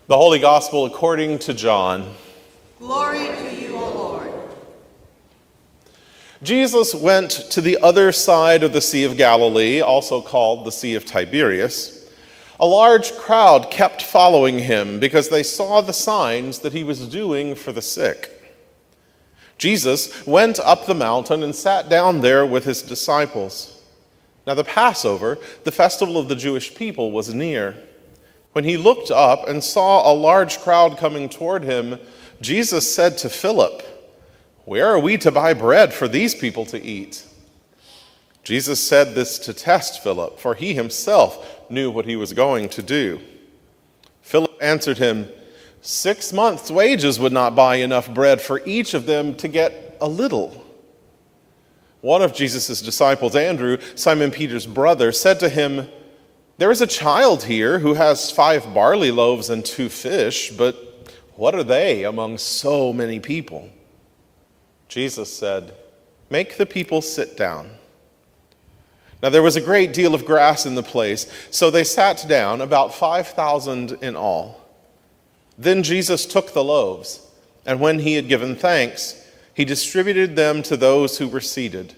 The Holy Gospel according to John. Glory to you, O Lord. Jesus went to the other side of the Sea of Galilee, also called the Sea of Tiberias. A large crowd kept following him because they saw the signs that he was doing for the sick. Jesus went up the mountain and sat down there with his disciples. Now the Passover, the festival of the Jewish people, was near. When he looked up and saw a large crowd coming toward him, Jesus said to Philip, "Where are we to buy bread for these people to eat?" Jesus said this to test Philip, for he himself knew what he was going to do. Philip answered him, 6 months' wages would not buy enough bread for each of them to get a little. One of Jesus' disciples, Andrew, Simon Peter's brother, said to him, "There is a child here who has 5 barley loaves and 2 fish, but what are they among so many people?" Jesus said, "Make the people sit down." Now there was a great deal of grass in the place, so they sat down, about 5,000 in all. Then Jesus took the loaves, and when he had given thanks, he distributed them to those who were seated.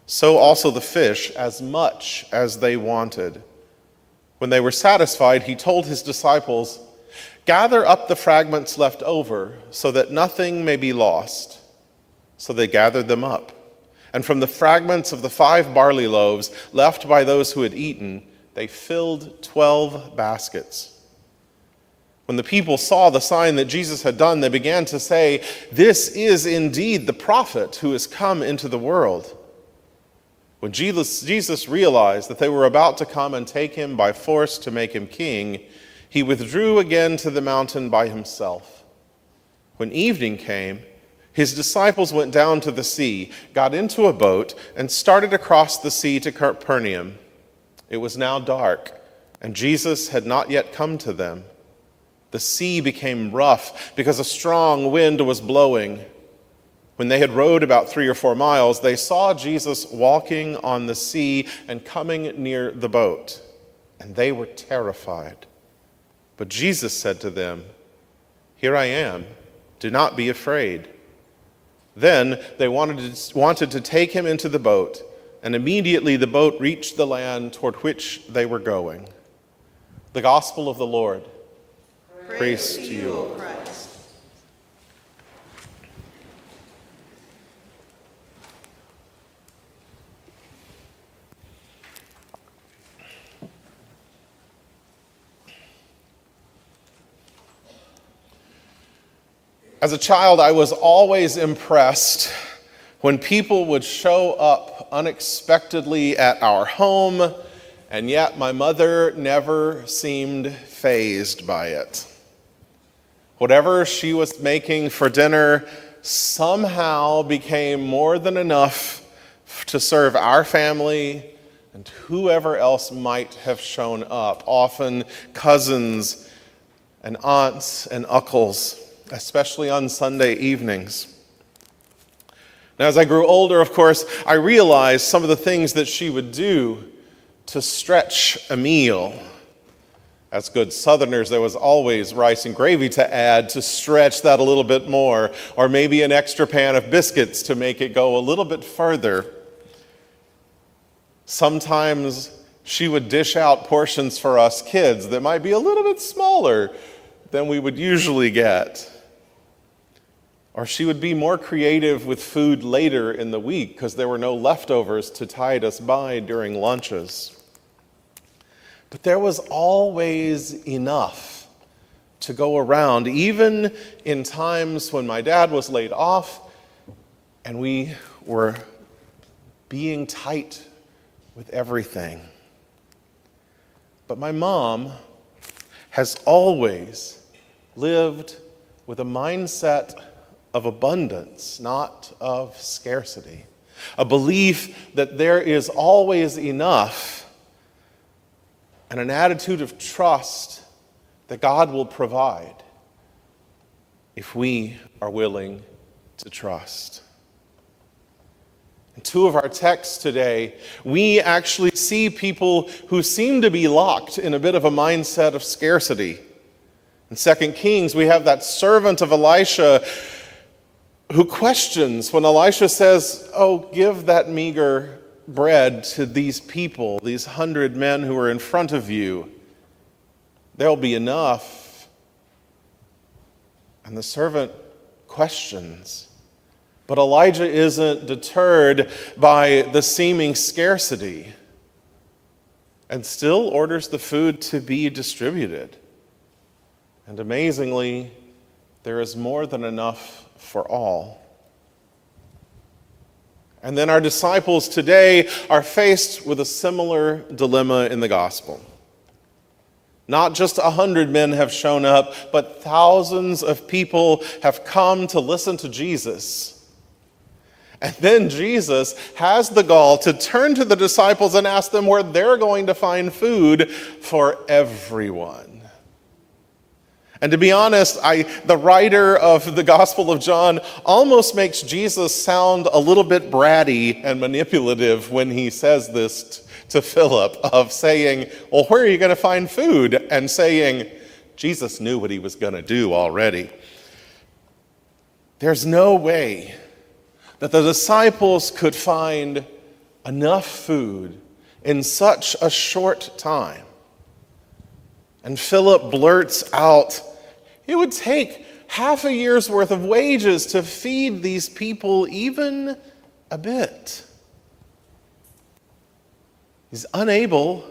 So also the fish, as much as they wanted. When they were satisfied, he told his disciples, "Gather up the fragments left over, so that nothing may be lost." So they gathered them up. And from the fragments of the 5 barley loaves left by those who had eaten, they filled 12 baskets. When the people saw the sign that Jesus had done, they began to say, "This is indeed the prophet who has come into the world." When Jesus realized that they were about to come and take him by force to make him king, he withdrew again to the mountain by himself. When evening came, his disciples went down to the sea, got into a boat, and started across the sea to Capernaum. It was now dark, and Jesus had not yet come to them. The sea became rough because a strong wind was blowing. When they had rowed about 3 or 4 miles, they saw Jesus walking on the sea and coming near the boat, and they were terrified. But Jesus said to them, "Here I am, do not be afraid." Then they wanted to take him into the boat, and immediately the boat reached the land toward which they were going. The Gospel of the Lord. Praise to you, O Christ. As a child, I was always impressed when people would show up unexpectedly at our home, and yet my mother never seemed fazed by it. Whatever she was making for dinner somehow became more than enough to serve our family and whoever else might have shown up, often cousins and aunts and uncles, especially on Sunday evenings. Now, as I grew older, of course, I realized some of the things that she would do to stretch a meal. As good Southerners, there was always rice and gravy to add to stretch that a little bit more, or maybe an extra pan of biscuits to make it go a little bit further. Sometimes she would dish out portions for us kids that might be a little bit smaller than we would usually get. Or she would be more creative with food later in the week because there were no leftovers to tide us by during lunches. But there was always enough to go around, even in times when my dad was laid off and we were being tight with everything. But my mom has always lived with a mindset of abundance, not of scarcity. A belief that there is always enough, and an attitude of trust that God will provide if we are willing to trust. In 2 of our texts today, we actually see people who seem to be locked in a bit of a mindset of scarcity. In 2 Kings, we have that servant of Elisha who questions when Elisha says, "Oh, give that meager bread to these people, these 100 men who are in front of you. There'll be enough." And the servant questions. But Elijah isn't deterred by the seeming scarcity and still orders the food to be distributed. And amazingly, there is more than enough for all. And then our disciples today are faced with a similar dilemma in the gospel. Not just 100 men have shown up, but thousands of people have come to listen to Jesus. And then Jesus has the gall to turn to the disciples and ask them where they're going to find food for everyone. And to be honest, the writer of the Gospel of John almost makes Jesus sound a little bit bratty and manipulative when he says this to Philip, of saying, "Well, where are you going to find food?" And saying, Jesus knew what he was going to do already. There's no way that the disciples could find enough food in such a short time. And Philip blurts out, "It would take half a year's worth of wages to feed these people even a bit." He's unable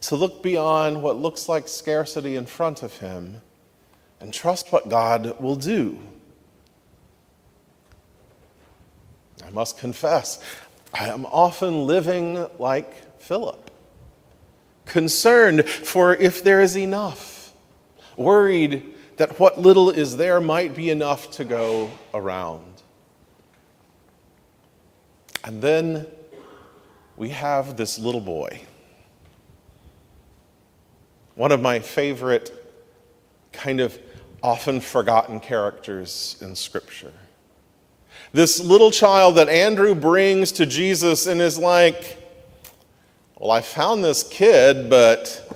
to look beyond what looks like scarcity in front of him and trust what God will do. I must confess, I am often living like Philip, concerned for if there is enough, worried that what little is there might be enough to go around. And then we have this little boy, one of my favorite kind of often forgotten characters in Scripture. This little child that Andrew brings to Jesus and is like, "Well, I found this kid, but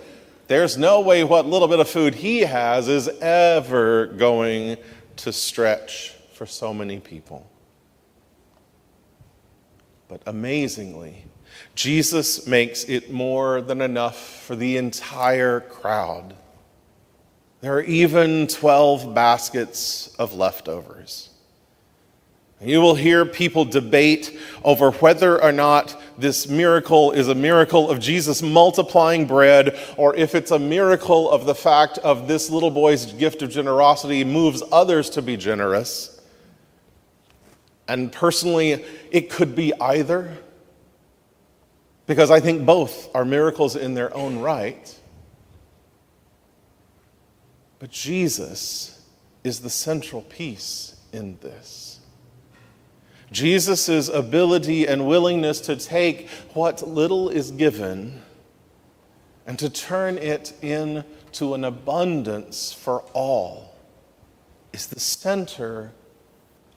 there's no way what little bit of food he has is ever going to stretch for so many people." But amazingly, Jesus makes it more than enough for the entire crowd. There are even 12 baskets of leftovers. You will hear people debate over whether or not this miracle is a miracle of Jesus multiplying bread, or if it's a miracle of the fact of this little boy's gift of generosity moves others to be generous. And personally, it could be either, because I think both are miracles in their own right. But Jesus is the central piece in this. Jesus' ability and willingness to take what little is given and to turn it into an abundance for all is the center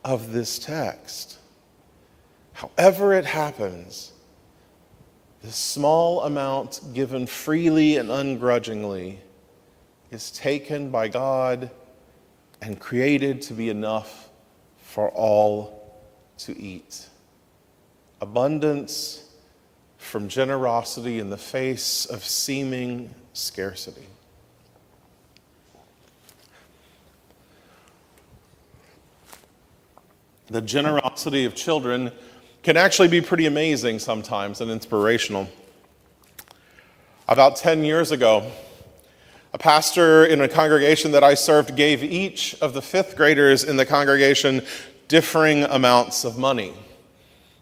of this text. However it happens, this small amount given freely and ungrudgingly is taken by God and created to be enough for all to eat. Abundance from generosity in the face of seeming scarcity. The generosity of children can actually be pretty amazing sometimes and inspirational. About 10 years ago, a pastor in a congregation that I served gave each of the fifth graders in the congregation differing amounts of money.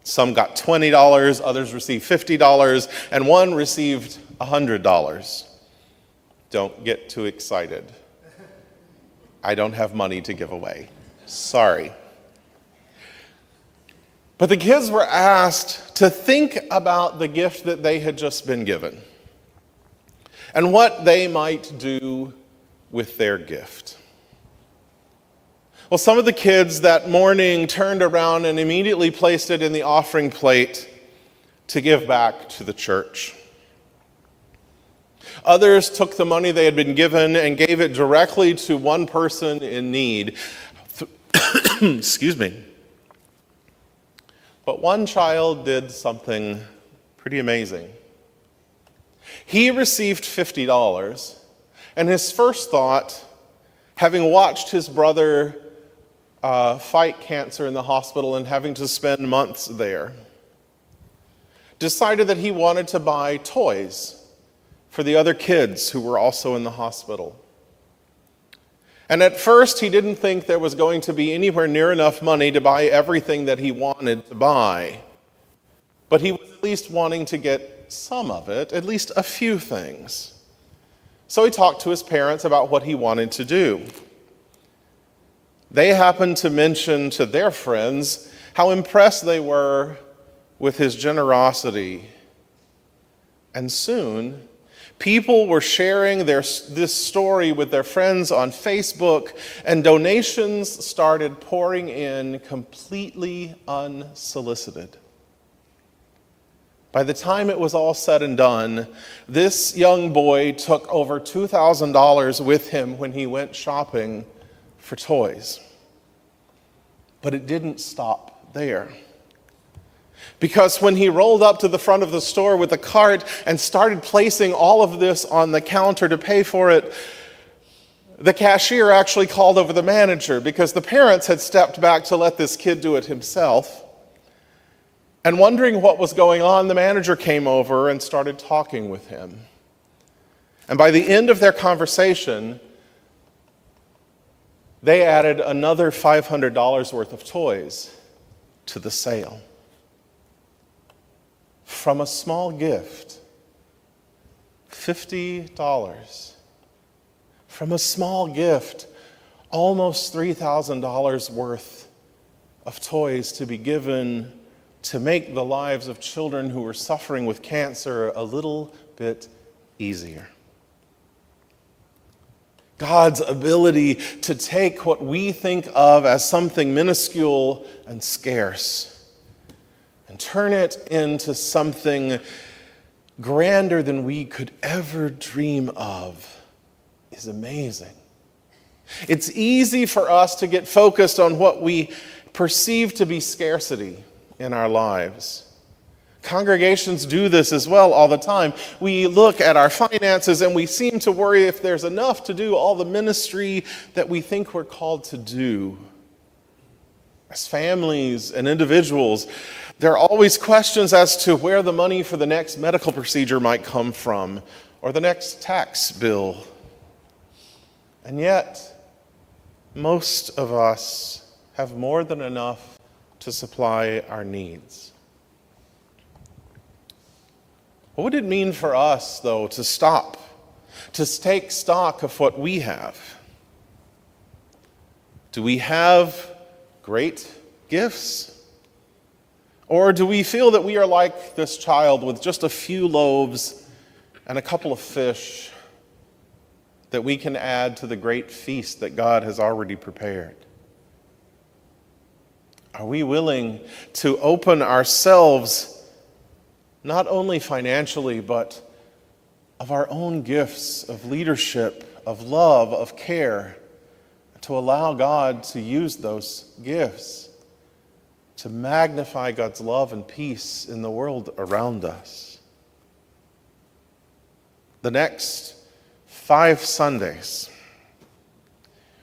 Some got $20, others received $50, and one received $100. Don't get too excited. I don't have money to give away. Sorry. But the kids were asked to think about the gift that they had just been given and what they might do with their gift. Well, some of the kids that morning turned around and immediately placed it in the offering plate to give back to the church. Others took the money they had been given and gave it directly to one person in need. Excuse me. But one child did something pretty amazing. He received $50, and his first thought, having watched his brother fight cancer in the hospital and having to spend months there, decided that he wanted to buy toys for the other kids who were also in the hospital. And at first, he didn't think there was going to be anywhere near enough money to buy everything that he wanted to buy. But he was at least wanting to get some of it, at least a few things. So he talked to his parents about what he wanted to do. They happened to mention to their friends how impressed they were with his generosity. And soon, people were sharing this story with their friends on Facebook, and donations started pouring in completely unsolicited. By the time it was all said and done, this young boy took over $2,000 with him when he went shopping for toys. But it didn't stop there. Because when he rolled up to the front of the store with a cart and started placing all of this on the counter to pay for it, the cashier actually called over the manager because the parents had stepped back to let this kid do it himself. And wondering what was going on, the manager came over and started talking with him. And by the end of their conversation, they added another $500 worth of toys to the sale. From a small gift, $50. From a small gift, almost $3,000 worth of toys to be given to make the lives of children who were suffering with cancer a little bit easier. God's ability to take what we think of as something minuscule and scarce and turn it into something grander than we could ever dream of is amazing. It's easy for us to get focused on what we perceive to be scarcity in our lives. Congregations do this as well all the time. We look at our finances and we seem to worry if there's enough to do all the ministry that we think we're called to do. As families and individuals, there are always questions as to where the money for the next medical procedure might come from or the next tax bill. And yet, most of us have more than enough to supply our needs. What would it mean for us, though, to stop, to take stock of what we have? Do we have great gifts? Or do we feel that we are like this child with just a few loaves and a couple of fish that we can add to the great feast that God has already prepared? Are we willing to open ourselves, not only financially, but of our own gifts of leadership, of love, of care, to allow God to use those gifts to magnify God's love and peace in the world around us? The next 5 Sundays,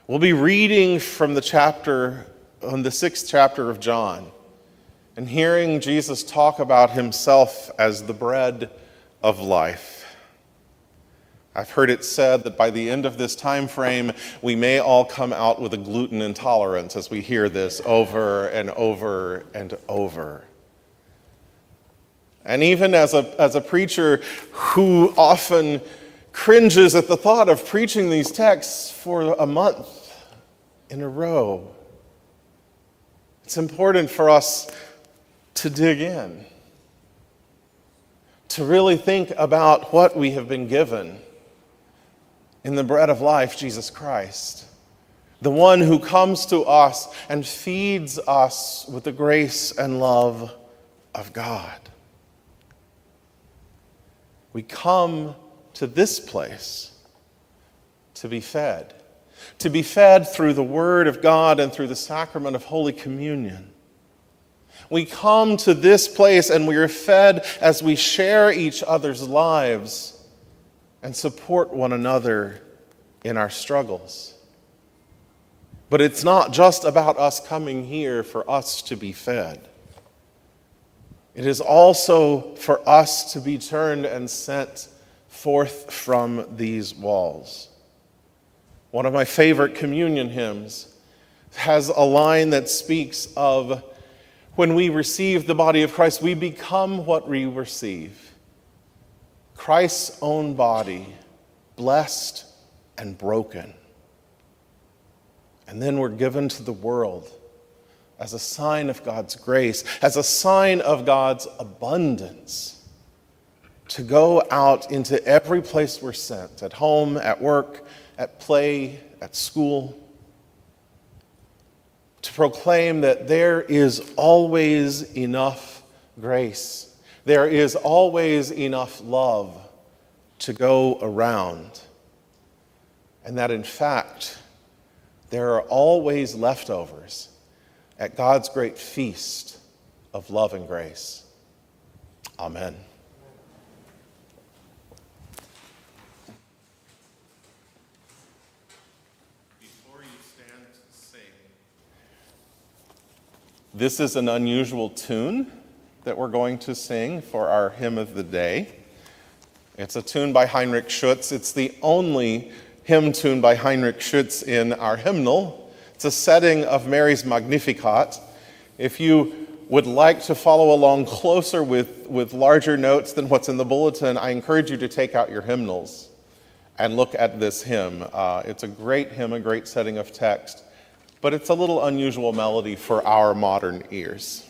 we'll be reading from the 6th chapter of John, and hearing Jesus talk about himself as the bread of life. I've heard it said that by the end of this time frame, we may all come out with a gluten intolerance as we hear this over and over and over. And even as a preacher who often cringes at the thought of preaching these texts for a month in a row, it's important for us to dig in, to really think about what we have been given in the bread of life, Jesus Christ, the one who comes to us and feeds us with the grace and love of God. We come to this place to be fed through the Word of God and through the sacrament of Holy Communion. We come to this place and we are fed as we share each other's lives and support one another in our struggles. But it's not just about us coming here for us to be fed. It is also for us to be turned and sent forth from these walls. One of my favorite communion hymns has a line that speaks of when we receive the body of Christ, we become what we receive. Christ's own body, blessed and broken. And then we're given to the world as a sign of God's grace, as a sign of God's abundance, to go out into every place we're sent, at home, at work, at play, at school, to proclaim that there is always enough grace, there is always enough love to go around, and that in fact, there are always leftovers at God's great feast of love and grace. Amen. Before you stand to sing, this is an unusual tune that we're going to sing for our hymn of the day. It's a tune by Heinrich Schütz. It's the only hymn tune by Heinrich Schütz in our hymnal. It's a setting of Mary's Magnificat. If you would like to follow along closer with larger notes than what's in the bulletin, I encourage you to take out your hymnals and look at this hymn. It's a great hymn, a great setting of text, but it's a little unusual melody for our modern ears.